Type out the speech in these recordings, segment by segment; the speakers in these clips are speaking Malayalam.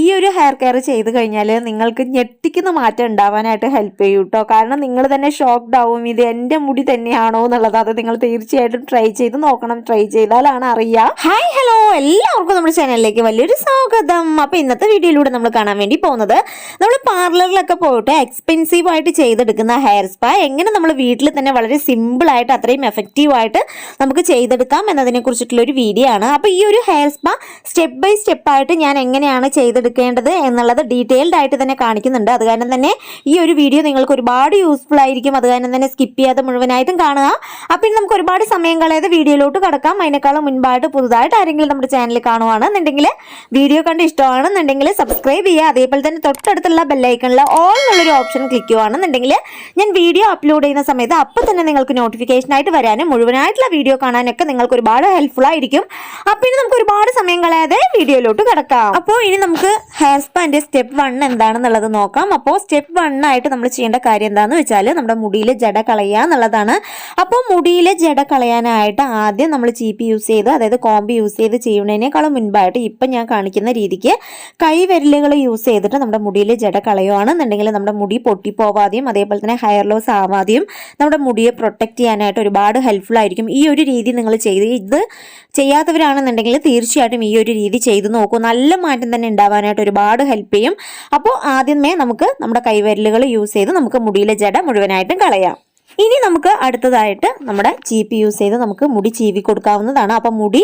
ഈ ഒരു ഹെയർ കെയർ ചെയ്ത് കഴിഞ്ഞാൽ നിങ്ങൾക്ക് ഞെട്ടിക്കുന്ന മാറ്റം ഉണ്ടാവാനായിട്ട് ഹെൽപ്പ് ചെയ്യും കേട്ടോ. കാരണം നിങ്ങൾ തന്നെ ഷോക്ക്ഡ് ആവും, ഇത് എൻ്റെ മുടി തന്നെയാണോ എന്നുള്ളത്. അത് നിങ്ങൾ തീർച്ചയായിട്ടും ട്രൈ ചെയ്ത് നോക്കണം, ട്രൈ ചെയ്താലാണ് അറിയാം. ഹായ് ഹലോ, എല്ലാവർക്കും നമ്മുടെ ചാനലിലേക്ക് വലിയൊരു സ്വാഗതം. അപ്പോൾ ഇന്നത്തെ വീഡിയോയിലൂടെ നമ്മൾ കാണാൻ വേണ്ടി പോകുന്നത് നമ്മൾ പാർലറിലൊക്കെ പോയിട്ട് എക്സ്പെൻസീവ് ആയിട്ട് ചെയ്തെടുക്കുന്ന ഹെയർ സ്പാ എങ്ങനെ നമ്മൾ വീട്ടിൽ തന്നെ വളരെ സിമ്പിളായിട്ട് അത്രയും എഫക്റ്റീവായിട്ട് നമുക്ക് ചെയ്തെടുക്കാം എന്നതിനെ കുറിച്ചിട്ടുള്ള ഒരു വീഡിയോ ആണ്. അപ്പോൾ ഈ ഒരു ഹെയർ സ്പാ സ്റ്റെപ്പ് ബൈ സ്റ്റെപ്പായിട്ട് ഞാൻ എങ്ങനെയാണ് ചെയ്തെടുക്കേണ്ടത് എന്നുള്ളത് ഡീറ്റെയിൽഡ് ആയിട്ട് തന്നെ കാണിക്കുന്നുണ്ട്. അത് കാരണം തന്നെ ഈ ഒരു വീഡിയോ നിങ്ങൾക്ക് ഒരുപാട് യൂസ്ഫുൾ ആയിരിക്കും. അത് കാരണം തന്നെ സ്കിപ്പ് ചെയ്യാതെ മുഴുവനായിട്ടും കാണുക. അപ്പം ഇനി നമുക്ക് ഒരുപാട് സമയം കളയാതെ വീഡിയോയിലോട്ട് കടക്കാം. അതിനേക്കാളും മുൻപായിട്ട് പുതുതായിട്ട് ആരെങ്കിലും നമ്മുടെ ചാനൽ കാണുവാണെന്നുണ്ടെങ്കിൽ വീഡിയോ കണ്ട് ഇഷ്ടമാണെന്നുണ്ടെങ്കിൽ സബ്സ്ക്രൈബ് ചെയ്യുക. അതേപോലെ തന്നെ തൊട്ടടുത്തുള്ള ബെല്ലൈക്കണിൽ ഓൾ എന്നുള്ളൊരു ഓപ്ഷൻ ക്ലിക്ക് ചെയ്യുകയാണെന്നുണ്ടെങ്കിൽ ഞാൻ വീഡിയോ അപ്ലോഡ് ചെയ്യുന്ന സമയത്ത് അപ്പം തന്നെ നിങ്ങൾക്ക് നോട്ടിഫിക്കേഷനായിട്ട് വരാനും മുഴുവനായിട്ടുള്ള വീഡിയോ കാണാനൊക്കെ നിങ്ങൾക്ക് ഒരുപാട് ഹെൽപ്ഫുൾ ആയിരിക്കും. അപ്പം ഇനി നമുക്ക് ഒരുപാട് സമയം കളയാതെ വീഡിയോയിലോട്ട് കടക്കാം. അപ്പോൾ ഇനി നമുക്ക് ഹെയർ സ്പാന്റെ സ്റ്റെപ്പ് 1 എന്താണെന്നുള്ളത് നോക്കാം. അപ്പോൾ സ്റ്റെപ്പ് 1 ആയിട്ട് നമ്മൾ ചെയ്യേണ്ട കാര്യം എന്താണെന്ന് വെച്ചാൽ നമ്മുടെ മുടിയിലെ ജട കളയുക എന്നുള്ളതാണ്. അപ്പോൾ മുടിയിലെ ജട കളയാനായിട്ട് ആദ്യം നമ്മൾ ചീപ്പി യൂസ് ചെയ്ത്, അതായത് കോമ്പ് യൂസ് ചെയ്ത് ചെയ്യുന്നതിനേക്കാളും മുൻപായിട്ട് ഇപ്പം ഞാൻ കാണിക്കുന്ന രീതിക്ക് കൈവിരലുകൾ യൂസ് ചെയ്തിട്ട് നമ്മുടെ മുടിയിലെ ജട കളയുകയാണെന്നുണ്ടെങ്കിൽ നമ്മുടെ മുടി പൊട്ടിപ്പോവാതെയും അതേപോലെ തന്നെ ഹെയർ ലോസ് ആവാതെയും നമ്മുടെ മുടിയെ പ്രൊട്ടക്ട് ചെയ്യാനായിട്ട് ഒരുപാട് ഹെൽപ്ഫുൾ ആയിരിക്കും. ഈ ഒരു രീതി നിങ്ങൾ ഇത് ചെയ്യാത്തവരാണെന്നുണ്ടെങ്കിൽ തീർച്ചയായിട്ടും ഈ ഒരു രീതി ചെയ്ത് നോക്കൂ. നല്ല മാറ്റം തന്നെ ഉണ്ടാവാനായിട്ട് ഒരുപാട് ഹെൽപ്പ് ചെയ്യും. അപ്പോൾ ആദ്യമേ നമുക്ക് നമ്മുടെ കൈവിരലുകൾ യൂസ് ചെയ്ത് നമുക്ക് മുടിയിലെ ജട മുഴുവനായിട്ടും കളയാം. ഇനി നമുക്ക് അടുത്തതായിട്ട് നമ്മുടെ ചീപ്പി യൂസ് ചെയ്ത് നമുക്ക് മുടി ചീവി കൊടുക്കാവുന്നതാണ്. അപ്പം മുടി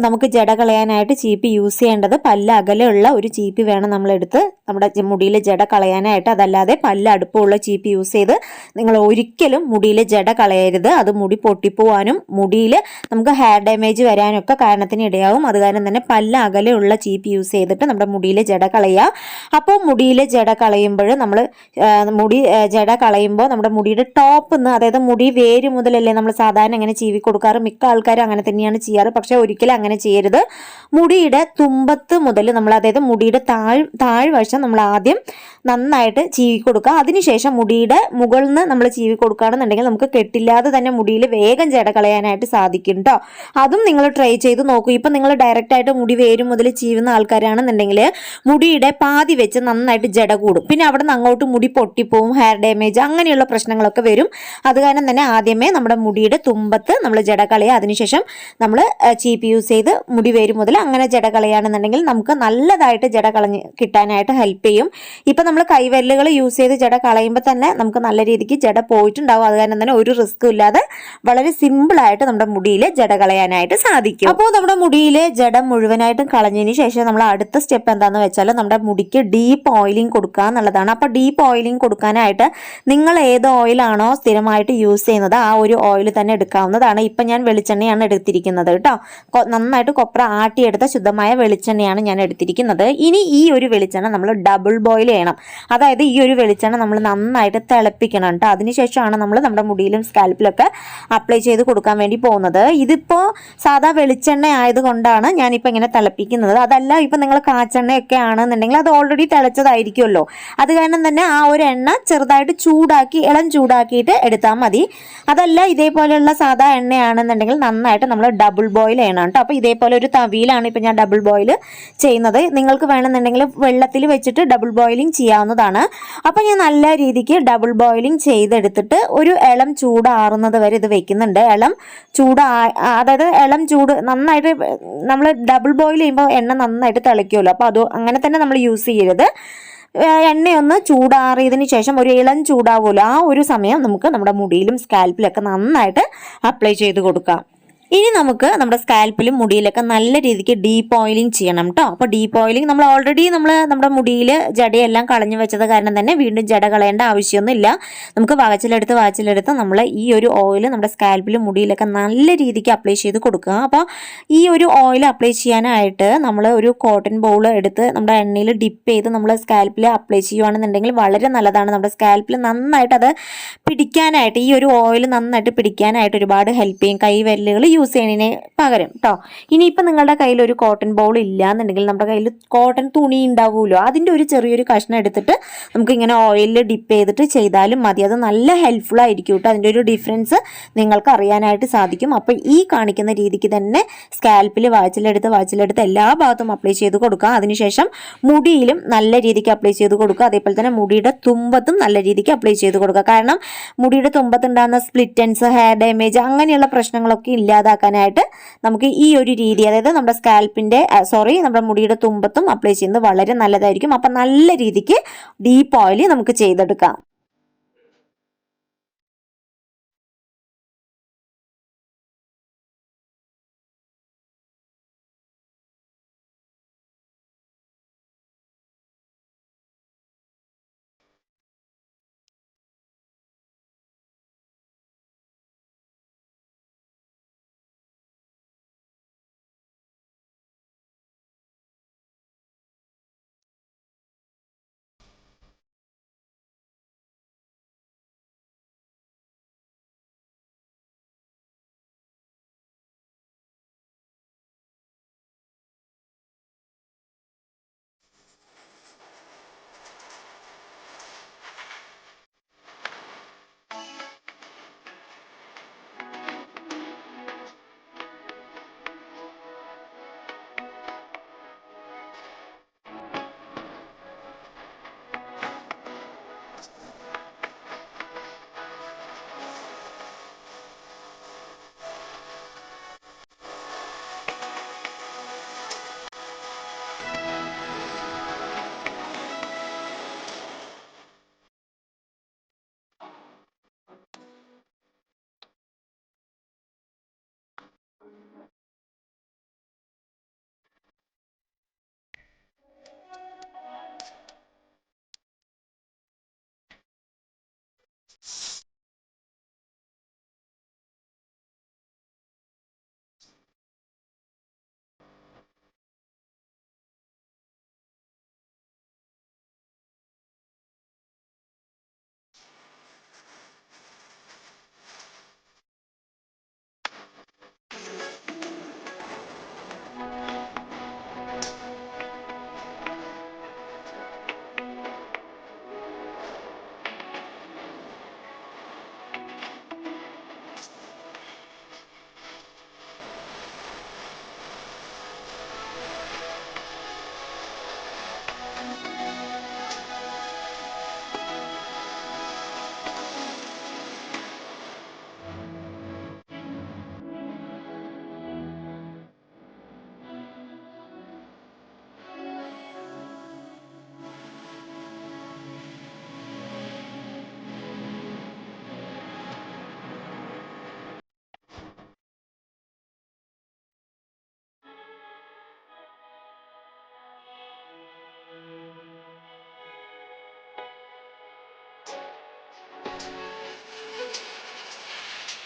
നമുക്ക് ജട കളയാനായിട്ട് ചീപ്പി യൂസ് ചെയ്യേണ്ടത് പല്ല അകലെയുള്ള ഒരു ചീപ്പി വേണം നമ്മളെടുത്ത് നമ്മുടെ മുടിയിലെ ജട കളയാനായിട്ട്. അതല്ലാതെ പല്ല അടുപ്പമുള്ള ചീപ്പി യൂസ് ചെയ്ത് നിങ്ങൾ ഒരിക്കലും മുടിയിലെ ജട കളയരുത്. അത് മുടി പൊട്ടിപ്പോവാനും മുടിയിൽ നമുക്ക് ഹെയർ ഡാമേജ് വരാനൊക്കെ കാരണത്തിന് ഇടയാവും. അത് കാരണം തന്നെ പല്ല അകലെയുള്ള ചീപ്പി യൂസ് ചെയ്തിട്ട് നമ്മുടെ മുടിയിലെ ജട കളയുക. അപ്പോൾ മുടിയിലെ ജട കളയുമ്പോൾ നമ്മൾ ജട കളയുമ്പോൾ നമ്മുടെ മുടിയുടെ ടോപ്പ്, അതായത് മുടി വേര് മുതലല്ലേ നമ്മൾ സാധാരണ അങ്ങനെ ചീവി കൊടുക്കാറ്. മിക്ക ആൾക്കാരും അങ്ങനെ തന്നെയാണ് ചെയ്യാറ്. പക്ഷെ ഒരിക്കലും അങ്ങനെ ചെയ്യരുത്. മുടിയുടെ തുമ്പത്ത് മുതൽ നമ്മൾ, അതായത് മുടിയുടെ താഴ്വശം നമ്മൾ ആദ്യം നന്നായിട്ട് ചീവി കൊടുക്കുക. അതിനുശേഷം മുടിയുടെ മുകളിൽ നിന്ന് നമ്മൾ ചീവി കൊടുക്കുകയാണെന്നുണ്ടെങ്കിൽ നമുക്ക് കെട്ടില്ലാതെ തന്നെ മുടിയിൽ വേഗം ജട കളയാനായിട്ട് സാധിക്കും കേട്ടോ. അതും നിങ്ങൾ ട്രൈ ചെയ്ത് നോക്കൂ. ഇപ്പം നിങ്ങൾ ഡയറക്റ്റ് ആയിട്ട് മുടി വേര് മുതൽ ചീവുന്ന ആൾക്കാരാണെന്നുണ്ടെങ്കിൽ മുടിയുടെ പാതി വെച്ച് നന്നായിട്ട് ജട കൂടും. പിന്നെ അവിടെ നിന്ന് അങ്ങോട്ട് മുടി പൊട്ടിപ്പോവും, ഹെയർ ഡാമേജ് അങ്ങനെയുള്ള പ്രശ്നങ്ങളൊക്കെ വരും. അത് കാരണം തന്നെ ആദ്യമേ നമ്മുടെ മുടിയുടെ തുമ്പത്ത് നമ്മൾ ജട കളയുക. അതിനുശേഷം നമ്മൾ ചീപ്പ് യൂസ് ചെയ്ത് മുടി വേര് മുതൽ അങ്ങനെ ജട കളയുകയാണെന്നുണ്ടെങ്കിൽ നമുക്ക് നല്ലതായിട്ട് ജട കളഞ്ഞ് കിട്ടാനായിട്ട് ഹെൽപ്പ് ചെയ്യും. ഇപ്പം നമ്മൾ കൈവിരലുകൾ യൂസ് ചെയ്ത് ജട കളയുമ്പോൾ തന്നെ നമുക്ക് നല്ല രീതിക്ക് ജട പോയിട്ടുണ്ടാവും. അത് കാരണം തന്നെ ഒരു റിസ്ക്കും ഇല്ലാതെ വളരെ സിമ്പിളായിട്ട് നമ്മുടെ മുടിയിൽ ജട കളയാനായിട്ട് സാധിക്കും. അപ്പോൾ നമ്മുടെ മുടിയിലെ ജട മുഴുവനായിട്ടും കളഞ്ഞതിന് ശേഷം നമ്മൾ അടുത്ത സ്റ്റെപ്പ് എന്താണെന്ന് വെച്ചാൽ നമ്മുടെ മുടിക്ക് ഡീപ്പ് ഓയിലിംഗ് കൊടുക്കുക എന്നുള്ളതാണ്. അപ്പോൾ ഡീപ്പ് ഓയിലിംഗ് കൊടുക്കാനായിട്ട് നിങ്ങൾ ഏത് ഓയിലാണോ സ്ഥിരമായിട്ട് യൂസ് ചെയ്യുന്നത് ആ ഒരു ഓയിൽ തന്നെ എടുക്കാവുന്നതാണ്. ഇപ്പം ഞാൻ വെളിച്ചെണ്ണയാണ് എടുത്തിരിക്കുന്നത് കേട്ടോ. നന്നായിട്ട് കൊപ്ര ആട്ടിയെടുത്ത ശുദ്ധമായ വെളിച്ചെണ്ണയാണ് ഞാൻ എടുത്തിരിക്കുന്നത്. ഇനി ഈ ഒരു വെളിച്ചെണ്ണ നമ്മൾ ഡബിൾ ബോയിൽ ചെയ്യണം. അതായത് ഈ ഒരു വെളിച്ചെണ്ണ നമ്മൾ നന്നായിട്ട് തിളപ്പിക്കണം കേട്ടോ. അതിനുശേഷമാണ് നമ്മൾ നമ്മുടെ മുടിയിലും സ്കാൽപ്പിലൊക്കെ അപ്ലൈ ചെയ്ത് കൊടുക്കാൻ വേണ്ടി പോകുന്നത്. ഇതിപ്പോൾ സാധാ വെളിച്ചെണ്ണ ആയതുകൊണ്ടാണ് ഞാനിപ്പോൾ ഇങ്ങനെ തിളപ്പിക്കുന്നത്. അതല്ല ഇപ്പം നിങ്ങൾ കാച്ചെണ്ണയൊക്കെ ആണെന്നുണ്ടെങ്കിൽ അത് ഓൾറെഡി തിളച്ചതായിരിക്കുമല്ലോ. അത് കാരണം തന്നെ ആ ഒരു എണ്ണ ചെറുതായിട്ട് ഇളം ചൂടാക്കിയിട്ട് എടുത്താൽ മതി. അതല്ല ഇതേപോലെയുള്ള സാധാ എണ്ണയാണെന്നുണ്ടെങ്കിൽ നന്നായിട്ട് നമ്മൾ ഡബിൾ ബോയിൽ ചെയ്യണം കേട്ടോ. അപ്പോൾ ഇതേപോലെ ഒരു തവിയിലാണ് ഇപ്പം ഞാൻ ഡബിൾ ബോയിൽ ചെയ്യുന്നത്. നിങ്ങൾക്ക് വേണമെന്നുണ്ടെങ്കിൽ വെള്ളത്തിൽ വെച്ചിട്ട് ഡബിൾ ബോയിലിംഗ് ചെയ്യാവുന്നതാണ്. അപ്പോൾ ഞാൻ നല്ല രീതിക്ക് ഡബിൾ ബോയിലിംഗ് ചെയ്തെടുത്തിട്ട് ഒരു ഇളം ചൂടാറുന്നത് വരെ ഇത് വെക്കുന്നുണ്ട്. അതായത് ഇളം ചൂട് നന്നായിട്ട് നമ്മൾ ഡബിൾ ബോയിൽ ചെയ്യുമ്പോൾ എണ്ണ നന്നായിട്ട് തിളയ്ക്കുമല്ലോ. അപ്പോൾ അത് അങ്ങനെ തന്നെ നമ്മൾ യൂസ് ചെയ്യരുത്. എണ്ണയൊന്ന് ചൂടാറിയതിന് ശേഷം ഒരു ഇളം ചൂടാവുമല്ലോ, ആ ഒരു സമയം നമുക്ക് നമ്മുടെ മുടിയിലും സ്കാൽപ്പിലൊക്കെ നന്നായിട്ട് അപ്ലൈ ചെയ്ത് കൊടുക്കാം. ഇനി നമുക്ക് നമ്മുടെ സ്കാൽപ്പിലും മുടിയിലൊക്കെ നല്ല രീതിക്ക് ഡീപ്പ് ഓയിലിംഗ് ചെയ്യണം കേട്ടോ. അപ്പോൾ ഡീപ്പ് ഓയിലിംഗ് നമ്മൾ ഓൾറെഡി നമ്മുടെ മുടിയിൽ ജടയെല്ലാം കളഞ്ഞു വെച്ചത് കാരണം തന്നെ വീണ്ടും ജട കളയേണ്ട ആവശ്യമൊന്നുമില്ല. നമുക്ക് വാച്ചിലെടുത്ത് നമ്മൾ ഈ ഒരു ഓയിൽ നമ്മുടെ സ്കാൽപ്പിലും മുടിയിലൊക്കെ നല്ല രീതിക്ക് അപ്ലൈ ചെയ്ത് കൊടുക്കുക. അപ്പോൾ ഈ ഒരു ഓയിൽ അപ്ലൈ ചെയ്യാനായിട്ട് നമ്മൾ ഒരു കോട്ടൺ ബൗൾ എടുത്ത് നമ്മുടെ എണ്ണയിൽ ഡിപ്പ് ചെയ്ത് നമ്മൾ സ്കാൽപ്പിൽ അപ്ലൈ ചെയ്യുകയാണെന്നുണ്ടെങ്കിൽ വളരെ നല്ലതാണ്. നമ്മുടെ സ്കാൽപ്പിൽ നന്നായിട്ട് അത് പിടിക്കാനായിട്ട്, ഈ ഒരു ഓയിൽ നന്നായിട്ട് പിടിക്കാനായിട്ട് ഒരുപാട് ഹെൽപ്പ് ചെയ്യും. കൈവിരലുകൾ യൂസ് ചെയ്യുന്നതിന് പകരം കേട്ടോ. ഇനിയിപ്പോൾ നിങ്ങളുടെ കയ്യിൽ ഒരു കോട്ടൺ ബൗൾ ഇല്ല എന്നുണ്ടെങ്കിൽ നമ്മുടെ കയ്യിൽ കോട്ടൺ തുണി ഉണ്ടാവുമല്ലോ, അതിൻ്റെ ഒരു ചെറിയൊരു കഷ്ണം എടുത്തിട്ട് നമുക്കിങ്ങനെ ഓയിലിൽ ഡിപ്പ് ചെയ്തിട്ട് ചെയ്താലും മതി. അത് നല്ല ഹെൽപ്ഫുൾ ആയിരിക്കും കേട്ടോ. അതിൻ്റെ ഒരു ഡിഫറൻസ് നിങ്ങൾക്ക് അറിയാനായിട്ട് സാധിക്കും. അപ്പോൾ ഈ കാണിക്കുന്ന രീതിക്ക് തന്നെ സ്കാൽപ്പിൽ വാച്ചിലെടുത്ത് എല്ലാ ഭാഗത്തും അപ്ലൈ ചെയ്ത് കൊടുക്കുക. അതിനുശേഷം മുടിയിലും നല്ല രീതിക്ക് അപ്ലൈ ചെയ്ത് കൊടുക്കുക. അതേപോലെ തന്നെ മുടിയുടെ തുമ്പത്തും നല്ല രീതിക്ക് അപ്ലൈ ചെയ്ത് കൊടുക്കുക. കാരണം മുടിയുടെ തുമ്പത്തുണ്ടാകുന്ന സ്പ്ലിറ്റൻസ്, ഹെയർ ഡാമേജ് അങ്ങനെയുള്ള പ്രശ്നങ്ങളൊക്കെ ഇല്ലാതാക്കാനായിട്ട് നമുക്ക് ഈ ഒരു രീതി, അതായത് നമ്മുടെ മുടിയുടെ തുമ്പത്തും അപ്ലൈ ചെയ്യുന്നത് വളരെ നല്ലതായിരിക്കും. അപ്പം നല്ല രീതിക്ക് ഡീപ്പ് ഓയിൽ നമുക്ക് ചെയ്തെടുക്കാം.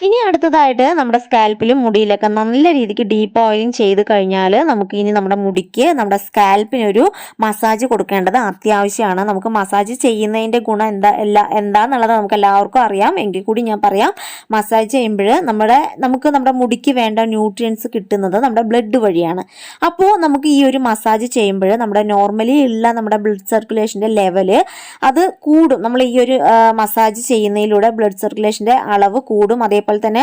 ഇനി അടുത്തതായിട്ട് നമ്മുടെ സ്കാൽപ്പിലും മുടിയിലൊക്കെ നല്ല രീതിക്ക് ഡീപ്പ് ഓയിലിംഗ് ചെയ്ത് കഴിഞ്ഞാൽ നമുക്ക് ഇനി നമ്മുടെ മുടിക്ക്, നമ്മുടെ സ്കാൽപ്പിനൊരു മസാജ് കൊടുക്കേണ്ടത് അത്യാവശ്യമാണ്. നമുക്ക് മസാജ് ചെയ്യുന്നതിൻ്റെ ഗുണം എന്താന്നുള്ളത് നമുക്ക് എല്ലാവർക്കും അറിയാം. എങ്കിൽ കൂടി ഞാൻ പറയാം. മസാജ് ചെയ്യുമ്പോൾ നമുക്ക് നമ്മുടെ മുടിക്ക് വേണ്ട ന്യൂട്രിയൻസ് കിട്ടുന്നത് നമ്മുടെ ബ്ലഡ് വഴിയാണ്. അപ്പോൾ നമുക്ക് ഈ ഒരു മസാജ് ചെയ്യുമ്പോൾ നമ്മുടെ നോർമലി ഉള്ള നമ്മുടെ ബ്ലഡ് സർക്കുലേഷൻ്റെ ലെവല് അത് കൂടും. നമ്മൾ ഈ ഒരു മസാജ് ചെയ്യുന്നതിലൂടെ ബ്ലഡ് സർക്കുലേഷൻ്റെ അളവ് കൂടും. അതേപോലെ തന്നെ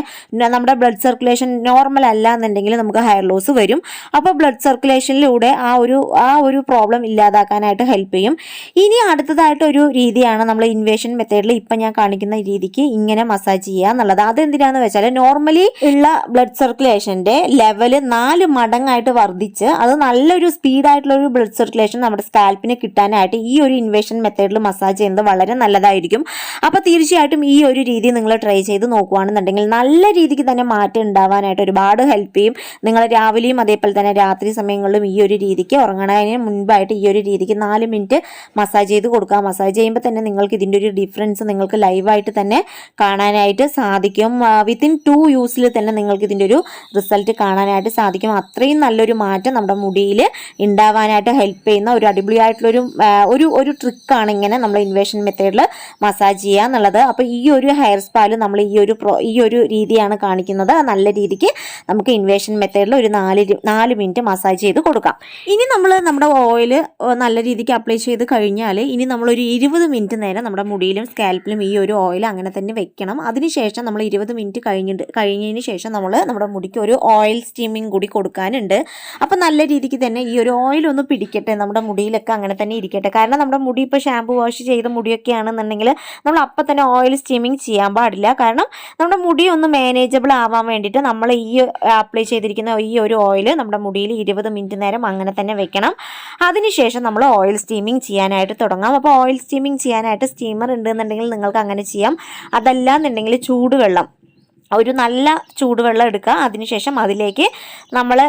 നമ്മുടെ ബ്ലഡ് സർക്കുലേഷൻ നോർമൽ അല്ല എന്നുണ്ടെങ്കിൽ നമുക്ക് ഹെയർ ലോസ് വരും. അപ്പോൾ ബ്ലഡ് സർക്കുലേഷനിലൂടെ ആ ഒരു പ്രോബ്ലം ഇല്ലാതാക്കാനായിട്ട് ഹെൽപ്പ് ചെയ്യും. ഇനി അടുത്തതായിട്ട് ഒരു രീതിയാണ് നമ്മൾ ഇൻവേഷൻ മെത്തേഡിൽ ഇപ്പം ഞാൻ കാണിക്കുന്ന രീതിക്ക് ഇങ്ങനെ മസാജ് ചെയ്യുക എന്നുള്ളത്. അതെന്തിനാന്ന് വെച്ചാൽ നോർമലി ഉള്ള ബ്ലഡ് സർക്കുലേഷൻ്റെ ലെവല് 4 മടങ്ങായിട്ട് വർദ്ധിച്ച് അത് നല്ലൊരു സ്പീഡായിട്ടുള്ള ഒരു ബ്ലഡ് സർക്കുലേഷൻ നമ്മുടെ സ്കാൽപ്പിന് കിട്ടാനായിട്ട് ഈ ഒരു ഇൻവേഷൻ മെത്തേഡിൽ മസാജ് ചെയ്യുന്നത് വളരെ നല്ലതായിരിക്കും. അപ്പോൾ തീർച്ചയായിട്ടും ഈ ഒരു രീതി നിങ്ങൾ ട്രൈ ചെയ്ത് നോക്കുകയാണെന്നുണ്ടെങ്കിൽ നല്ല രീതിക്ക് തന്നെ മാറ്റം ഉണ്ടാവാനായിട്ട് ഒരുപാട് ഹെൽപ്പ് ചെയ്യും. നിങ്ങൾ രാവിലെയും അതേപോലെ തന്നെ രാത്രി സമയങ്ങളിലും ഈ ഒരു രീതിക്ക് ഉറങ്ങണതിന് മുൻപായിട്ട് ഈ ഒരു രീതിക്ക് 4 മിനിറ്റ് മസാജ് ചെയ്ത് കൊടുക്കുക. മസാജ് ചെയ്യുമ്പോൾ തന്നെ നിങ്ങൾക്ക് ഇതിൻ്റെ ഒരു ഡിഫറൻസ് നിങ്ങൾക്ക് ലൈവായിട്ട് തന്നെ കാണാനായിട്ട് സാധിക്കും. വിത്തിൻ 2 യൂസിൽ തന്നെ നിങ്ങൾക്ക് ഇതിൻ്റെ ഒരു റിസൾട്ട് കാണാനായിട്ട് സാധിക്കും. അത്രയും നല്ലൊരു മാറ്റം നമ്മുടെ മുടിയിൽ ഉണ്ടാവാനായിട്ട് ഹെൽപ്പ് ചെയ്യുന്ന ഒരു അടിപൊളിയായിട്ടുള്ളൊരു ഒരു ട്രിക്കാണ് ഇങ്ങനെ നമ്മൾ ഇൻവേഷൻ മെത്തേഡിൽ മസാജ് ചെയ്യുക എന്നുള്ളത്. അപ്പോൾ ഈ ഒരു ഹെയർ സ്പാല് നമ്മൾ ഈ ഒരു രീതിയാണ് കാണിക്കുന്നത്. നല്ല രീതിക്ക് നമുക്ക് ഇൻവേഷൻ മെത്തേഡിൽ ഒരു 4 മിനിറ്റ് മസാജ് ചെയ്ത് കൊടുക്കാം. ഇനി നമ്മൾ നമ്മുടെ ഓയിൽ നല്ല രീതിക്ക് അപ്ലൈ ചെയ്ത് കഴിഞ്ഞാൽ ഇനി നമ്മളൊരു 20 മിനിറ്റ് നേരം നമ്മുടെ മുടിയിലും സ്കാൽപ്പിലും ഈ ഒരു ഓയിൽ അങ്ങനെ തന്നെ വെക്കണം. അതിനുശേഷം നമ്മൾ 20 മിനിറ്റ് കഴിഞ്ഞതിന് ശേഷം നമ്മൾ നമ്മുടെ മുടിക്ക് ഒരു ഓയിൽ സ്റ്റീമിങ് കൂടി കൊടുക്കാനുണ്ട്. അപ്പം നല്ല രീതിക്ക് തന്നെ ഈ ഒരു ഓയിൽ ഒന്ന് പിടിക്കട്ടെ, നമ്മുടെ മുടിയിലൊക്കെ അങ്ങനെ തന്നെ ഇരിക്കട്ടെ. കാരണം നമ്മുടെ മുടി ഇപ്പോൾ ഷാമ്പു വാഷ് ചെയ്ത മുടിയൊക്കെ ആണെന്നുണ്ടെങ്കിൽ നമ്മൾ അപ്പം തന്നെ ഓയിൽ സ്റ്റീമിങ് ചെയ്യാൻ പാടില്ല. കാരണം നമ്മുടെ മുടി ഒന്ന് മാനേജബിൾ ആവാൻ വേണ്ടിയിട്ട് നമ്മൾ ഈ അപ്ലൈ ചെയ്തിരിക്കുന്ന ഈ ഒരു ഓയിൽ നമ്മുടെ മുടിയിൽ 20 മിനിറ്റ് നേരം അങ്ങനെ തന്നെ വെക്കണം. അതിനുശേഷം നമ്മൾ ഓയിൽ സ്റ്റീമിങ് ചെയ്യാനായിട്ട് തുടങ്ങാം. അപ്പോൾ ഓയിൽ സ്റ്റീമിങ് ചെയ്യാനായിട്ട് സ്റ്റീമർ ഉണ്ടെന്നുണ്ടെങ്കിൽ നിങ്ങൾക്ക് അങ്ങനെ ചെയ്യാം. അതല്ല എന്നുണ്ടെങ്കിൽ ചൂടുവെള്ളം, ഒരു നല്ല ചൂടുവെള്ളം എടുക്കുക. അതിനുശേഷം അതിലേക്ക് നമ്മൾ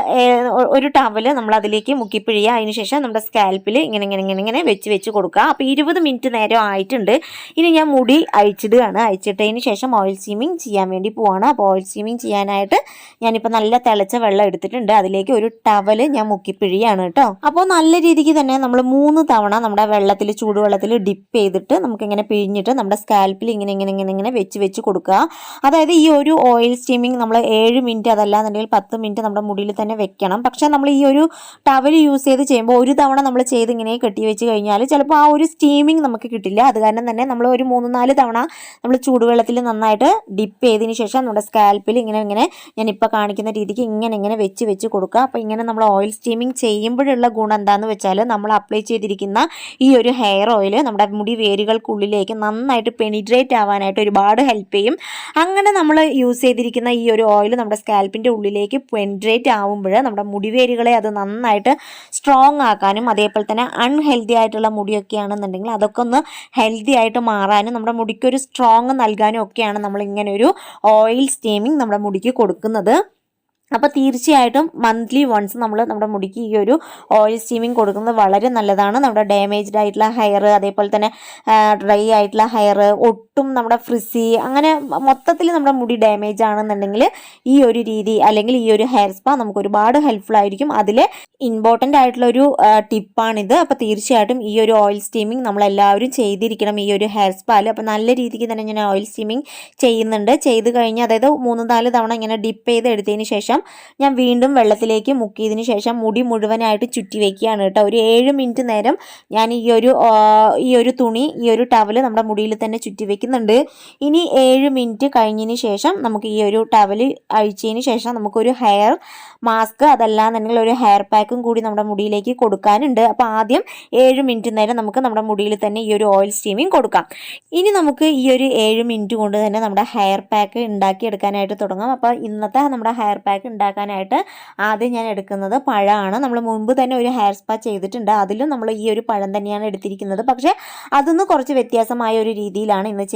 ഒരു ടവൽ നമ്മൾ അതിലേക്ക് മുക്കിപ്പിഴിയുക. അതിനുശേഷം നമ്മുടെ സ്കാൽപ്പിൽ ഇങ്ങനെ വെച്ച് കൊടുക്കുക. അപ്പോൾ 20 മിനിറ്റ് നേരം ആയിട്ടുണ്ട്. ഇനി ഞാൻ മുടി അഴിച്ചിടുകയാണ്. അഴിച്ചിട്ടതിന് ശേഷം ഓയിൽ സ്റ്റീമിങ് ചെയ്യാൻ വേണ്ടി പോവാണ്. അപ്പോൾ ഓയിൽ സ്റ്റീമിങ് ചെയ്യാനായിട്ട് ഞാനിപ്പോൾ നല്ല തിളച്ച വെള്ളം എടുത്തിട്ടുണ്ട്. അതിലേക്ക് ഒരു ടവൽ ഞാൻ മുക്കിപ്പിഴിയാണ് കേട്ടോ. അപ്പോൾ നല്ല രീതിക്ക് തന്നെ നമ്മൾ 3 തവണ നമ്മുടെ വെള്ളത്തിൽ, ചൂടുവെള്ളത്തിൽ ഡിപ്പ് ചെയ്തിട്ട് നമുക്കിങ്ങനെ പിഴിഞ്ഞിട്ട് നമ്മുടെ സ്കാൽപ്പിൽ ഇങ്ങനെ വെച്ച് കൊടുക്കുക. അതായത് ഈ ഒരു ഓയിൽ സ്റ്റീമിങ് നമ്മൾ 7 മിനിറ്റ് അതല്ലാന്നുണ്ടെങ്കിൽ 10 മിനിറ്റ് നമ്മുടെ മുടിയിൽ തന്നെ വെക്കണം. പക്ഷേ നമ്മൾ ഈ ഒരു ടവൽ യൂസ് ചെയ്ത് ചെയ്യുമ്പോൾ ഒരു തവണ നമ്മൾ ചെയ്ത് ഇങ്ങനെ കെട്ടി വെച്ച് കഴിഞ്ഞാൽ ചിലപ്പോൾ ആ ഒരു സ്റ്റീമിങ് നമുക്ക് കിട്ടില്ല. അത് കാരണം തന്നെ നമ്മൾ ഒരു 3-4 തവണ നമ്മൾ ചൂടുവെള്ളത്തിൽ നന്നായിട്ട് ഡിപ്പ് ചെയ്തതിന് ശേഷം നമ്മുടെ സ്കാൽപ്പിൽ ഇങ്ങനെ ഞാനിപ്പോൾ കാണിക്കുന്ന രീതിക്ക് ഇങ്ങനെ വെച്ച് കൊടുക്കുക. അപ്പോൾ ഇങ്ങനെ നമ്മൾ ഓയിൽ സ്റ്റീമിങ് ചെയ്യുമ്പോഴുള്ള ഗുണം എന്താണെന്ന് വെച്ചാൽ നമ്മൾ അപ്ലൈ ചെയ്തിരിക്കുന്ന ഈ ഒരു ഹെയർ ഓയിൽ നമ്മുടെ മുടി വേരുകൾക്കുള്ളിലേക്ക് നന്നായിട്ട് പെനിട്രേറ്റ് ആവാനായിട്ട് ഒരുപാട് ഹെൽപ്പ് ചെയ്യും. അങ്ങനെ നമ്മൾ യൂസ് ചെയ്തിരിക്കുന്ന ഈ ഒരു ഓയിൽ നമ്മുടെ സ്കാൽപ്പിൻ്റെ ഉള്ളിലേക്ക് പെനിട്രേറ്റ് ആവുമ്പോൾ നമ്മുടെ മുടിവേരുകളെ അത് നന്നായിട്ട് സ്ട്രോങ് ആക്കാനും അതേപോലെ തന്നെ അൺഹെൽത്തി ആയിട്ടുള്ള മുടിയൊക്കെ ആണെന്നുണ്ടെങ്കിൽ അതൊക്കെ ഒന്ന് ഹെൽത്തി ആയിട്ട് മാറാനും നമ്മുടെ മുടിക്കൊരു സ്ട്രോങ് നൽകാനും ഒക്കെയാണ് നമ്മൾ ഇങ്ങനെ ഒരു ഓയിൽ സ്റ്റീമിങ് നമ്മുടെ മുടിക്ക് കൊടുക്കുന്നത്. അപ്പോൾ തീർച്ചയായിട്ടും മന്ത്ലി വൺസ് നമ്മൾ നമ്മുടെ മുടിക്ക് ഈ ഒരു ഓയിൽ സ്റ്റീമിങ് കൊടുക്കുന്നത് വളരെ നല്ലതാണ്. നമ്മുടെ ഡാമേജ്ഡ് ആയിട്ടുള്ള ഹെയർ, അതേപോലെ തന്നെ ഡ്രൈ ആയിട്ടുള്ള ഹെയർ, ഒട്ടും നമ്മുടെ ഫ്രിസി, അങ്ങനെ മൊത്തത്തിൽ നമ്മുടെ മുടി ഡാമേജ് ആണെന്നുണ്ടെങ്കിൽ ഈ ഒരു രീതി അല്ലെങ്കിൽ ഈ ഒരു ഹെയർ സ്പാ നമുക്ക് ഒരുപാട് ഹെൽപ്ഫുൾ ആയിരിക്കും. അതിൽ ഇമ്പോർട്ടൻ്റ് ആയിട്ടുള്ളൊരു ടിപ്പാണിത്. അപ്പോൾ തീർച്ചയായിട്ടും ഈ ഒരു ഓയിൽ സ്റ്റീമിങ് നമ്മളെല്ലാവരും ചെയ്തിരിക്കണം ഈ ഒരു ഹെയർ സ്പാൽ. അപ്പോൾ നല്ല രീതിക്ക് തന്നെ ഞാൻ ഓയിൽ സ്റ്റീമിങ് ചെയ്യുന്നുണ്ട്. ചെയ്ത് കഴിഞ്ഞ് അതായത് 3-4 തവണ ഇങ്ങനെ ഡിപ്പ് ചെയ്ത് എടുത്തതിന് ശേഷം ഞാൻ വീണ്ടും വെള്ളത്തിലേക്ക് മുക്കിയതിന് ശേഷം മുടി മുഴുവനായിട്ട് ചുറ്റി വയ്ക്കുകയാണ് കേട്ടോ. ഒരു 7 മിനിറ്റ് നേരം ഞാൻ ഈ ഒരു തുണി, ഈ ഒരു ടവൽ നമ്മുടെ മുടിയിൽ തന്നെ ചുറ്റി വയ്ക്കുന്നുണ്ട്. ഇനി 7 മിനിറ്റ് കഴിഞ്ഞതിന് ശേഷം നമുക്ക് ഈ ഒരു ടവൽ അഴിച്ചതിന് ശേഷം നമുക്കൊരു ഹെയർ മാസ്ക് അതല്ലാന്നുണ്ടെങ്കിൽ ഒരു ഹെയർ പാക്കും കൂടി നമ്മുടെ മുടിയിലേക്ക് കൊടുക്കാനുണ്ട്. അപ്പോൾ ആദ്യം 7 മിനിറ്റ് നേരം നമുക്ക് നമ്മുടെ മുടിയിൽ തന്നെ ഈ ഒരു ഓയിൽ സ്റ്റീമിങ് കൊടുക്കാം. ഇനി നമുക്ക് ഈ ഒരു 7 മിനിറ്റ് കൊണ്ട് തന്നെ നമ്മുടെ ഹെയർ പാക്ക് ഉണ്ടാക്കിയെടുക്കാനായിട്ട് തുടങ്ങാം. അപ്പോൾ ഇന്നത്തെ നമ്മുടെ ഹെയർ പാക്ക് ഉണ്ടാക്കാനായിട്ട് ആദ്യം ഞാൻ എടുക്കുന്നത് പഴമാണ്. നമ്മൾ മുൻപ് തന്നെ ഒരു ഹെയർ സ്പാ ചെയ്തിട്ടുണ്ട്, അതിലും നമ്മൾ ഈ ഒരു പഴം തന്നെയാണ് എടുത്തിരിക്കുന്നത്. പക്ഷേ അതൊന്ന് കുറച്ച് വ്യത്യാസമായ ഒരു രീതിയിലാണ് ഇന്ന്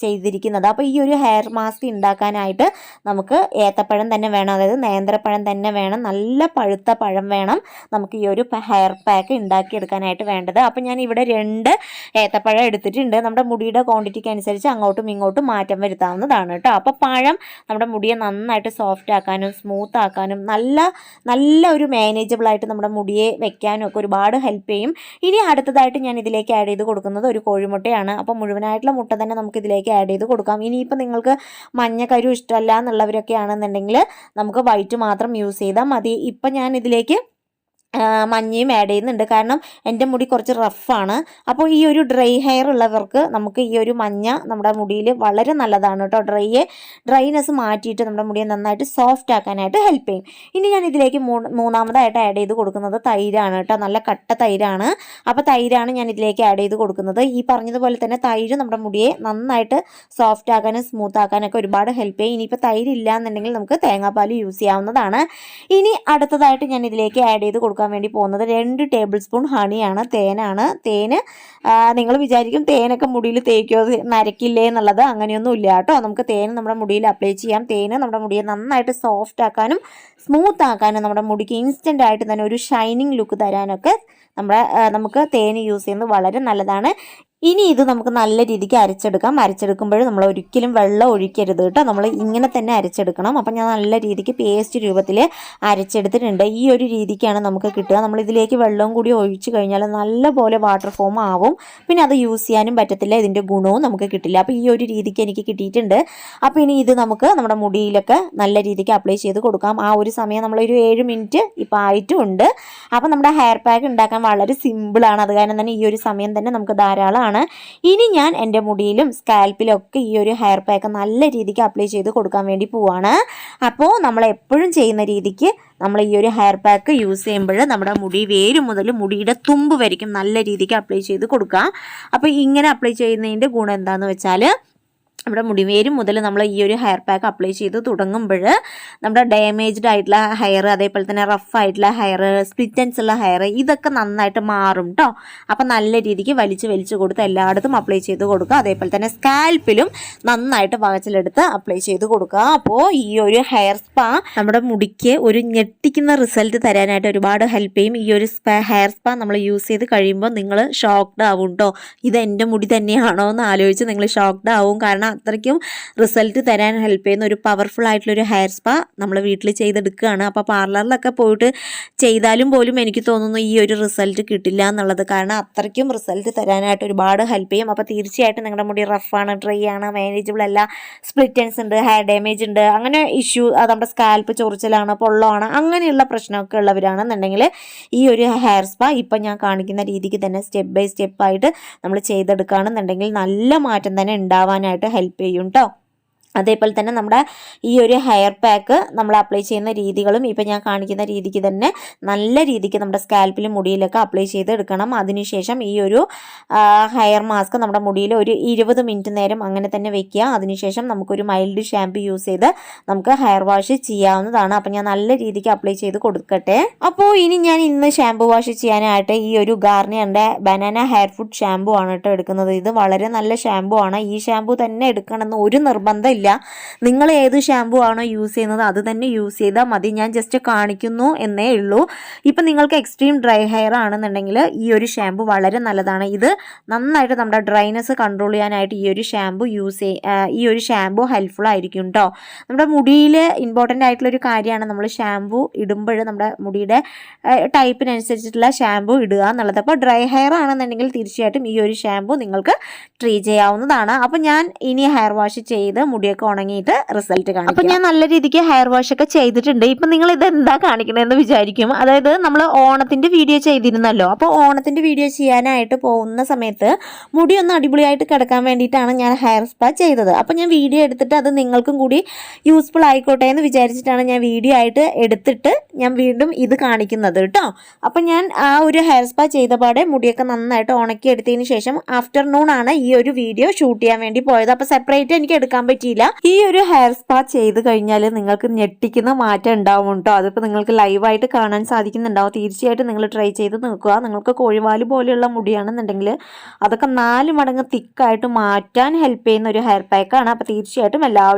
ചെയ്തിരിക്കുന്നത്. അപ്പോൾ ഈ ഒരു ഹെയർ മാസ്ക് ഉണ്ടാക്കാനായിട്ട് നമുക്ക് ഏത്തപ്പഴം തന്നെ വേണം, അതായത് നേന്ത്രപ്പഴം തന്നെ വേണം, നല്ല പഴുത്ത പഴം വേണം നമുക്ക് ഈ ഒരു ഹെയർ പാക്ക് ഉണ്ടാക്കിയെടുക്കാനായിട്ട് വേണ്ടത്. അപ്പോൾ ഞാൻ ഇവിടെ 2 ഏത്തപ്പഴം എടുത്തിട്ടുണ്ട്. നമ്മുടെ മുടിയുടെ ക്വാണ്ടിറ്റിക്ക് അനുസരിച്ച് അങ്ങോട്ടും ഇങ്ങോട്ടും മാറ്റം വരുത്താവുന്നതാണ് കേട്ടോ. അപ്പോൾ പഴം നമ്മുടെ മുടിയെ നന്നായിട്ട് സോഫ്റ്റ് ആക്കാനും സ്മൂത്ത് ആക്കാനും നല്ല ഒരു മാനേജബിൾ ആയിട്ട് നമ്മുടെ മുടിയെ വെക്കാനും ഒക്കെ ഒരുപാട് ഹെൽപ്പ് ചെയ്യും. ഇനി അടുത്തതായിട്ട് ഞാൻ ഇതിലേക്ക് ആഡ് ചെയ്ത് കൊടുക്കുന്നത് ഒരു കോഴിമുട്ടയാണ്. അപ്പോൾ മുഴുവനായിട്ടുള്ള മുട്ട തന്നെ നമുക്ക് ഇതിലേക്ക് ആഡ് ചെയ്ത് കൊടുക്കാം. ഇനിയിപ്പോൾ നിങ്ങൾക്ക് മഞ്ഞക്കരു ഇഷ്ടമല്ല എന്നുള്ളവരൊക്കെ ആണെന്നുണ്ടെങ്കിൽ നമുക്ക് വൈറ്റ് മാത്രം യൂസ് ചെയ്താൽ മതി. ഇപ്പം ഞാൻ ഇതിലേക്ക് മഞ്ഞയും ആഡ് ചെയ്യുന്നുണ്ട്. കാരണം എൻ്റെ മുടി കുറച്ച് റഫാണ്. അപ്പോൾ ഈ ഒരു ഡ്രൈ ഹെയർ ഉള്ളവർക്ക് നമുക്ക് ഈ ഒരു മഞ്ഞ നമ്മുടെ മുടിയിൽ വളരെ നല്ലതാണ് കേട്ടോ. ഡ്രൈനെസ് മാറ്റിയിട്ട് നമ്മുടെ മുടിയെ നന്നായിട്ട് സോഫ്റ്റ് ആക്കാനായിട്ട് ഹെൽപ്പ് ചെയ്യും. ഇനി ഞാൻ ഇതിലേക്ക് മൂന്നാമതായിട്ട് ആഡ് ചെയ്ത് കൊടുക്കുന്നത് തൈരാണ് കേട്ടോ. നല്ല കട്ട തൈരാണ്. അപ്പോൾ തൈരാണ് ഞാൻ ഇതിലേക്ക് ആഡ് ചെയ്ത് കൊടുക്കുന്നത്. ഈ പറഞ്ഞതുപോലെ തന്നെ തൈര് നമ്മുടെ മുടിയെ നന്നായിട്ട് സോഫ്റ്റ് ആക്കാനും സ്മൂത്ത് ആക്കാനൊക്കെ ഒരുപാട് ഹെൽപ്പ് ചെയ്യും. ഇനിയിപ്പോൾ തൈര് ഇല്ല എന്നുണ്ടെങ്കിൽ നമുക്ക് തേങ്ങാപ്പാൽ യൂസ് ചെയ്യാവുന്നതാണ്. ഇനി അടുത്തതായിട്ട് ഞാൻ ഇതിലേക്ക് ആഡ് ചെയ്ത് കൊടുക്കാൻ വേണ്ടി പോകുന്നത് 2 ടേബിൾ സ്പൂൺ ഹണിയാണ്, തേനാണ്. നിങ്ങൾ വിചാരിക്കും തേനൊക്കെ മുടിയിൽ തേക്കോ നരക്കില്ലേ എന്നുള്ളത്. അങ്ങനെയൊന്നും ഇല്ല കേട്ടോ. നമുക്ക് തേൻ നമ്മുടെ മുടിയിൽ അപ്ലൈ ചെയ്യാം. തേന് നമ്മുടെ മുടിയെ നന്നായിട്ട് സോഫ്റ്റ് ആക്കാനും സ്മൂത്ത് ആക്കാനും നമ്മുടെ മുടിക്ക് ഇൻസ്റ്റൻ്റ് ആയിട്ട് തന്നെ ഒരു ഷൈനിങ് ലുക്ക് തരാനൊക്കെ നമുക്ക് തേൻ യൂസ് ചെയ്യുന്നത് വളരെ നല്ലതാണ്. ഇനി ഇത് നമുക്ക് നല്ല രീതിക്ക് അരച്ചെടുക്കാം. അരച്ചെടുക്കുമ്പോൾ നമ്മൾ ഒരിക്കലും വെള്ളം ഒഴിക്കരുത് കേട്ടോ. നമ്മൾ ഇങ്ങനെ തന്നെ അരച്ചെടുക്കണം. അപ്പം ഞാൻ നല്ല രീതിക്ക് പേസ്റ്റ് രൂപത്തിൽ അരച്ചെടുത്തിട്ടുണ്ട്. ഈ ഒരു രീതിക്കാണ് നമുക്ക് കിട്ടുക. നമ്മൾ ഇതിലേക്ക് വെള്ളവും കൂടി ഒഴിച്ച് കഴിഞ്ഞാൽ നല്ലപോലെ വാട്ടർ ഫോം ആവും. പിന്നെ അത് യൂസ് ചെയ്യാനും പറ്റത്തില്ല. ഇതിൻ്റെ ഗുണവും നമുക്ക് കിട്ടില്ല. അപ്പോൾ ഈ ഒരു രീതിക്ക് എനിക്ക് കിട്ടിയിട്ടുണ്ട്. അപ്പോൾ ഇനി ഇത് നമുക്ക് നമ്മുടെ മുടിയിലൊക്കെ നല്ല രീതിക്ക് അപ്ലൈ ചെയ്ത് കൊടുക്കാം. ആ ഒരു സമയം നമ്മളൊരു 7 മിനിറ്റ് ഇപ്പോൾ ആയിട്ടുമുണ്ട്. അപ്പോൾ നമ്മുടെ ഹെയർ പാക്ക് ഉണ്ടാക്കാൻ വളരെ സിമ്പിളാണ്. അത് കാരണം തന്നെ ഈ ഒരു സമയം തന്നെ നമുക്ക് ധാരാളമാണ്. ഇനി ഞാൻ എൻ്റെ മുടിയിലും സ്കാൽപ്പിലും ഒക്കെ ഈ ഒരു ഹെയർ പാക്ക് നല്ല രീതിക്ക് അപ്ലൈ ചെയ്ത് കൊടുക്കാൻ വേണ്ടി പോവാണ്. അപ്പോൾ നമ്മൾ എപ്പോഴും ചെയ്യുന്ന രീതിക്ക് നമ്മൾ ഈ ഒരു ഹെയർ പാക്ക് യൂസ് ചെയ്യുമ്പോൾ നമ്മുടെ മുടി വേര് മുതൽ മുടിയുടെ തുമ്പ് വരയ്ക്കും നല്ല രീതിക്ക് അപ്ലൈ ചെയ്ത് കൊടുക്കുക. അപ്പോൾ ഇങ്ങനെ അപ്ലൈ ചെയ്യുന്നതിൻ്റെ ഗുണം എന്താണെന്ന് വെച്ചാൽ നമ്മുടെ മുടിവേര് മുതൽ നമ്മൾ ഈ ഒരു ഹെയർ പാക്ക് അപ്ലൈ ചെയ്ത് തുടങ്ങുമ്പോൾ നമ്മുടെ ഡാമേജ്ഡ് ആയിട്ടുള്ള ഹെയർ, അതേപോലെ തന്നെ റഫ് ആയിട്ടുള്ള ഹെയർ, സ്പ്ലിറ്റൻസ് ഉള്ള ഹെയർ, ഇതൊക്കെ നന്നായിട്ട് മാറും കേട്ടോ. അപ്പം നല്ല രീതിക്ക് വലിച്ച് കൊടുത്ത് എല്ലായിടത്തും അപ്ലൈ ചെയ്ത് കൊടുക്കുക. അതേപോലെ തന്നെ സ്കാൽപ്പിലും നന്നായിട്ട് വകച്ചിലെടുത്ത് അപ്ലൈ ചെയ്ത് കൊടുക്കുക. അപ്പോൾ ഈ ഒരു ഹെയർ സ്പാ നമ്മുടെ മുടിക്ക് ഒരു ഞെട്ടിക്കുന്ന റിസൾട്ട് തരാനായിട്ട് ഒരുപാട് ഹെൽപ്പ് ചെയ്യും. ഈ ഒരു ഹെയർ സ്പാ നമ്മൾ യൂസ് ചെയ്ത് കഴിയുമ്പോൾ നിങ്ങൾ ഷോക്ക്ഡ് ആവും കേട്ടോ. ഇത് എൻ്റെ മുടി തന്നെയാണോ എന്ന് ആലോചിച്ച് നിങ്ങൾ ഷോക്ക്ഡ് ആവും. കാരണം അത്രയ്ക്കും റിസൾട്ട് തരാൻ ഹെൽപ്പ് ചെയ്യുന്ന ഒരു പവർഫുൾ ആയിട്ടുള്ളൊരു ഹെയർ സ്പാ നമ്മൾ വീട്ടിൽ ചെയ്തെടുക്കുകയാണ്. അപ്പോൾ പാർലറിലൊക്കെ പോയിട്ട് ചെയ്താലും പോലും എനിക്ക് തോന്നുന്നു ഈ ഒരു റിസൾട്ട് കിട്ടില്ല എന്നുള്ളത്. കാരണം അത്രയ്ക്കും റിസൾട്ട് തരാനായിട്ട് ഒരുപാട് ഹെൽപ്പ് ചെയ്യും. അപ്പോൾ തീർച്ചയായിട്ടും നിങ്ങളുടെ മുടി റഫാണ്, ഡ്രൈ ആണ്, മാനേജബിൾ അല്ല, സ്പ്ലിറ്റൻസ് ഉണ്ട്, ഹെയർ ഡാമേജ് ഉണ്ട്, അങ്ങനെ ഇഷ്യൂ, നമ്മുടെ സ്കാൽപ്പ് ചൊറിച്ചിലാണ്, പൊള്ളമാണ്, അങ്ങനെയുള്ള പ്രശ്നമൊക്കെ ഉള്ളവരാണെന്നുണ്ടെങ്കിൽ ഈ ഒരു ഹെയർ സ്പാ ഇപ്പം ഞാൻ കാണിക്കുന്ന രീതിക്ക് തന്നെ സ്റ്റെപ്പ് ബൈ സ്റ്റെപ്പായിട്ട് നമ്മൾ ചെയ്തെടുക്കുകയാണെന്നുണ്ടെങ്കിൽ നല്ല മാറ്റം തന്നെ ഉണ്ടാവാനായിട്ട് ഹെൽപ്പ് ചെയ്യും കേട്ടോ. അതേപോലെ തന്നെ നമ്മുടെ ഈ ഒരു ഹെയർ പാക്ക് നമ്മൾ അപ്ലൈ ചെയ്യുന്ന രീതികളും ഇപ്പം ഞാൻ കാണിക്കുന്ന രീതിക്ക് തന്നെ നല്ല രീതിക്ക് നമ്മുടെ സ്കാൽപ്പിലും മുടിയിലൊക്കെ അപ്ലൈ ചെയ്ത് എടുക്കണം. അതിനുശേഷം ഈ ഒരു ഹെയർ മാസ്ക് നമ്മുടെ മുടിയിൽ ഒരു 20 മിനിറ്റ് നേരം അങ്ങനെ തന്നെ വെക്കുക. അതിനുശേഷം നമുക്കൊരു മൈൽഡ് ഷാമ്പു യൂസ് ചെയ്ത് നമുക്ക് ഹെയർ വാഷ് ചെയ്യാവുന്നതാണ്. അപ്പം ഞാൻ നല്ല രീതിക്ക് അപ്ലൈ ചെയ്ത് കൊടുക്കട്ടെ. അപ്പോൾ ഇനി ഞാൻ ഇന്ന് ഷാമ്പു വാഷ് ചെയ്യാനായിട്ട് ഈ ഒരു ഗാർണിയറിൻ്റെ ബനാന ഹെയർ ഫുഡ് ഷാമ്പു ആണ് കേട്ടോ എടുക്കുന്നത്. ഇത് വളരെ നല്ല ഷാമ്പു ആണ്. ഈ ഷാമ്പു തന്നെ എടുക്കണമെന്ന് ഒരു നിർബന്ധം ഇല്ല. നിങ്ങൾ ഏത് ഷാമ്പു ആണോ യൂസ് ചെയ്യുന്നത് അത് തന്നെ യൂസ് ചെയ്താൽ മതി. ഞാൻ ജസ്റ്റ് കാണിക്കുന്നു എന്നേ ഉള്ളൂ. ഇപ്പം നിങ്ങൾക്ക് എക്സ്ട്രീം ഡ്രൈ ഹെയർ ആണെന്നുണ്ടെങ്കിൽ ഈ ഒരു ഷാമ്പു വളരെ നല്ലതാണ്. ഇത് നന്നായിട്ട് നമ്മുടെ ഡ്രൈനെസ് കൺട്രോൾ ചെയ്യാനായിട്ട് ഈ ഒരു ഷാമ്പു ഹെൽപ്ഫുൾ ആയിരിക്കും കേട്ടോ. നമ്മുടെ മുടിയിൽ ഇമ്പോർട്ടൻ്റ് ആയിട്ടുള്ളൊരു കാര്യമാണ് നമ്മൾ ഷാമ്പു ഇടുമ്പോൾ നമ്മുടെ മുടിയുടെ ടൈപ്പിനനുസരിച്ചിട്ടുള്ള ഷാമ്പു ഇടുക എന്നുള്ളത്. അപ്പോൾ ഡ്രൈ ഹെയർ ആണെന്നുണ്ടെങ്കിൽ തീർച്ചയായിട്ടും ഈ ഒരു ഷാമ്പു നിങ്ങൾക്ക് ട്രൈ ചെയ്യാവുന്നതാണ്. അപ്പോൾ ഞാൻ ഇനി ഹെയർ വാഷ് ചെയ്ത് മുടിയൊക്കെ ഉണങ്ങിയിട്ട് റിസൾട്ട് കാണിക്കും. അപ്പം ഞാൻ നല്ല രീതിക്ക് ഹെയർ വാഷ് ഒക്കെ ചെയ്തിട്ടുണ്ട്. ഇപ്പം നിങ്ങൾ ഇത് എന്താ കാണിക്കണമെന്ന് വിചാരിക്കും. അതായത് നമ്മൾ ഓണത്തിൻ്റെ വീഡിയോ ചെയ്തിരുന്നല്ലോ. അപ്പോൾ ഓണത്തിൻ്റെ വീഡിയോ ചെയ്യാനായിട്ട് പോകുന്ന സമയത്ത് മുടി ഒന്ന് അടിപൊളിയായിട്ട് കിടക്കാൻ വേണ്ടിയിട്ടാണ് ഞാൻ ഹെയർ സ്പാ ചെയ്തത്. അപ്പോൾ ഞാൻ വീഡിയോ എടുത്തിട്ട് അത് നിങ്ങൾക്കും കൂടി യൂസ്ഫുൾ ആയിക്കോട്ടെ എന്ന് വിചാരിച്ചിട്ടാണ് ഞാൻ വീഡിയോ ആയിട്ട് എടുത്തിട്ട് ഞാൻ വീണ്ടും ഇത് കാണിക്കുന്നത് കേട്ടോ. അപ്പം ഞാൻ ആ ഒരു ഹെയർ സ്പാ ചെയ്ത പാടെ മുടിയൊക്കെ നന്നായിട്ട് ഉണക്കി എടുത്തതിന് ശേഷം ആഫ്റ്റർനൂൺ ആണ് ഈ ഒരു വീഡിയോ ഷൂട്ട് ചെയ്യാൻ വേണ്ടി പോയത്. അപ്പോൾ സെപ്പറേറ്റ് എനിക്ക് എടുക്കാൻ പറ്റിയില്ല. ഈ ഒരു ഹെയർ സ്പാ ചെയ്ത് കഴിഞ്ഞാൽ നിങ്ങൾക്ക് ഞെട്ടിക്കുന്ന മാറ്റം ഉണ്ടാവും കേട്ടോ. അതിപ്പോൾ നിങ്ങൾക്ക് ലൈവായിട്ട് കാണാൻ സാധിക്കുന്നുണ്ടാവും. തീർച്ചയായിട്ടും നിങ്ങൾ ട്രൈ ചെയ്ത് നോക്കുക. നിങ്ങൾക്ക് കോഴിവാല് പോലെയുള്ള മുടിയാണെന്നുണ്ടെങ്കിൽ അതൊക്കെ 4 മടങ്ങ് തിക്കായിട്ട് മാറ്റാൻ ഹെൽപ്പ് ചെയ്യുന്ന ഒരു ഹെയർ പാക്കാണ്. അപ്പോൾ തീർച്ചയായിട്ടും എല്ലാവരും